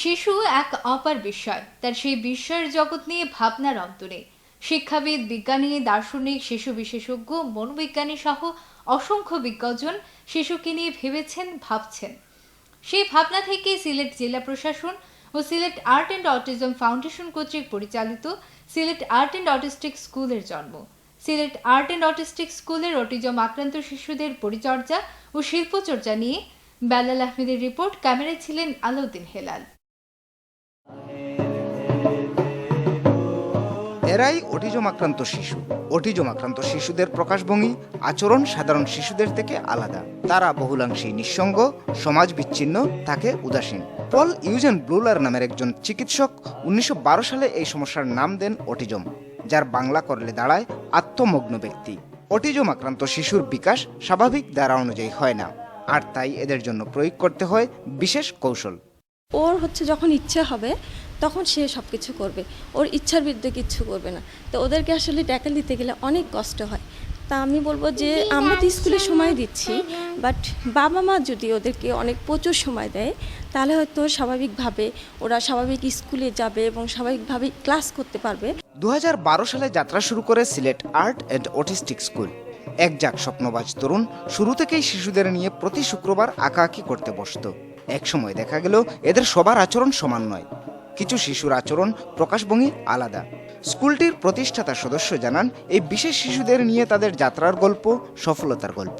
শিশু এক অপার বিস্ময়, তার সেই বিস্ময়ের জগৎ নিয়ে ভাবনার অন্তরে শিক্ষাবিদ, বিজ্ঞানী, দার্শনিক, শিশু বিশেষজ্ঞ, মনোবিজ্ঞানী সহ অসংখ্য বিজ্ঞজন শিশুকে নিয়ে ভেবেছেন, ভাবছেন। সেই ভাবনা থেকে সিলেট জেলা প্রশাসন ও Sylhet Art and Autism Foundation কর্তৃক পরিচালিত সিলেট আর্ট অ্যান্ড অটিস্টিক স্কুলের জন্ম। সিলেট আর্ট অ্যান্ড অটিস্টিক স্কুলের অটিজম আক্রান্ত শিশুদের পরিচর্যা ও শিল্পচর্চা নিয়ে বেলাল আহমেদের রিপোর্ট। ক্যামেরায় ছিলেন আলাউদ্দিন হেলাল। এরাই অটিজম আক্রান্ত শিশু। অটিজম আক্রান্ত শিশুদের প্রকাশভঙ্গি, আচরণ সাধারণ শিশুদের থেকে আলাদা। তারা বহুলাংশেই নিঃসঙ্গ, সমাজ বিচ্ছিন্ন, থাকে উদাসীন। পল ইউজেন ব্লুলার নামের একজন চিকিৎসক 1912 সালে এই সমস্যার নাম দেন অটিজম, যার বাংলা করলে দাঁড়ায় আত্মমগ্ন ব্যক্তি। অটিজম আক্রান্ত শিশুর বিকাশ স্বাভাবিক ধারা অনুযায়ী হয় না, আর তাই এদের জন্য প্রয়োগ করতে হয় বিশেষ কৌশল। ওর যখন ইচ্ছে হবে তখন সে সব কিছু করবে, ওর ইচ্ছার বিরুদ্ধে কিচ্ছু করবে না। তো ওদেরকে আসলে ট্যাকেল দিতে গেলে অনেক কষ্ট হয়। তা আমি বলবো যে আমরা তো স্কুলে সময় দিচ্ছি, বাট বাবা মা যদি ওদেরকে অনেক প্রচুর সময় দেয় তাহলে হয়তো স্বাভাবিকভাবে ওরা স্বাভাবিক স্কুলে যাবে এবং স্বাভাবিকভাবে ক্লাস করতে পারবে। 2012 সালে যাত্রা শুরু করে Sylhet Art and Autistic School. একজাক স্বপ্নবাজ তরুণ শুরু থেকেই শিশুদের নিয়ে প্রতি শুক্রবার আঁকাআঁকি করতে বসত। একসময় দেখা গেল এদের সবার আচরণ সমান নয়, কিছু শিশুর আচরণ, প্রকাশভঙ্গি আলাদা। স্কুলটির প্রতিষ্ঠাতা সদস্য জানান, এই বিশেষ শিশুদের নিয়ে তাদের যাত্রার গল্প, সফলতার গল্প।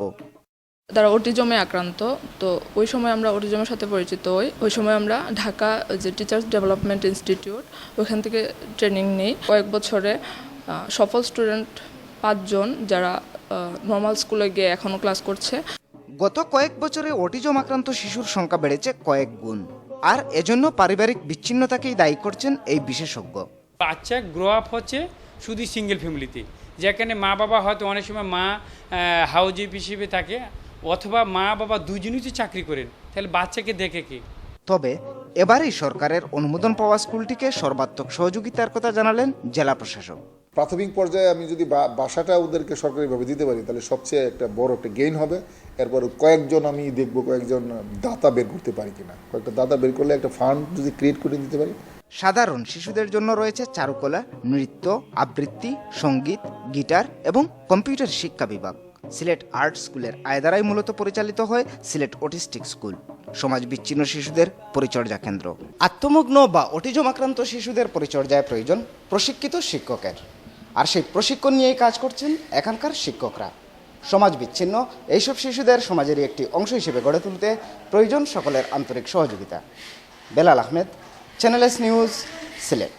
তারা অটিজমে আক্রান্ত, তো ওই সময় আমরা অটিজমের সাথে পরিচিত হই। ওই সময় আমরা ঢাকা যে টিচার্স ডেভেলপমেন্ট ইনস্টিটিউট, ওইখান থেকে ট্রেনিং নিই। কয়েক বছরে সফল স্টুডেন্ট 5 জন, যারা নর্মাল স্কুলে গিয়ে এখনও ক্লাস করছে। গত কয়েক বছরে অটিজম আক্রান্ত শিশুর সংখ্যা বেড়েছে কয়েক গুণ, আর এজন্য পারিবারিক বিচ্ছিন্নতাকেই দায়ী করছেন এই বিশেষজ্ঞ। বাচ্চা গ্রো আপ হচ্ছে শুধু সিঙ্গেল ফ্যামিলিতে, যেখানে মা বাবা হয়তো অনেক সময় মা হাউজিপ হিসেবে থাকে, অথবা মা বাবা দুজনই তো চাকরি করেন, তাহলে বাচ্চাকে দেখে কে? তবে এবারই সরকারের অনুমোদন পাওয়া স্কুলটিকে সর্বাত্মক সহযোগিতার কথা জানালেন জেলা প্রশাসক। প্রাথমিক পর্যায়ে আমি যদি বাসাটা ওদেরকে সরকারিভাবে দিতে পারি তাহলে সবচেয়ে একটা বড় একটা গেইন হবে। এরপর কয়েকজন আমি দেখবো কয়েকজন দাতা বের করতে পারি কিনা, কয়েকটা দাতা বের করলে একটা ফান্ড যদি ক্রিয়েট করে দিতে পারি। সাধারণ শিশুদের জন্য রয়েছে চারুকলা, নৃত্য, আবৃত্তি, সঙ্গীত, গিটার এবং কম্পিউটার শিক্ষা বিভাগ। সিলেট আর্ট স্কুলের আয়দারাই মূলত পরিচালিত হয় সিলেট অটিস্টিক স্কুল, সমাজ বিচ্ছিন্ন শিশুদের পরিচর্যা কেন্দ্র। আত্মমগ্ন বা অটিজম আক্রান্ত শিশুদের পরিচর্যায় প্রয়োজন প্রশিক্ষিত শিক্ষকের, আর সেই প্রশিক্ষণ নিয়েই কাজ করছেন এখানকার শিক্ষকরা। সমাজ বিচ্ছিন্ন এইসব শিশুদের সমাজেরই একটি অংশ হিসেবে গড়ে তুলতে প্রয়োজন সকলের আন্তরিক সহযোগিতা। Belal Ahmed, channel S news, Sylhet.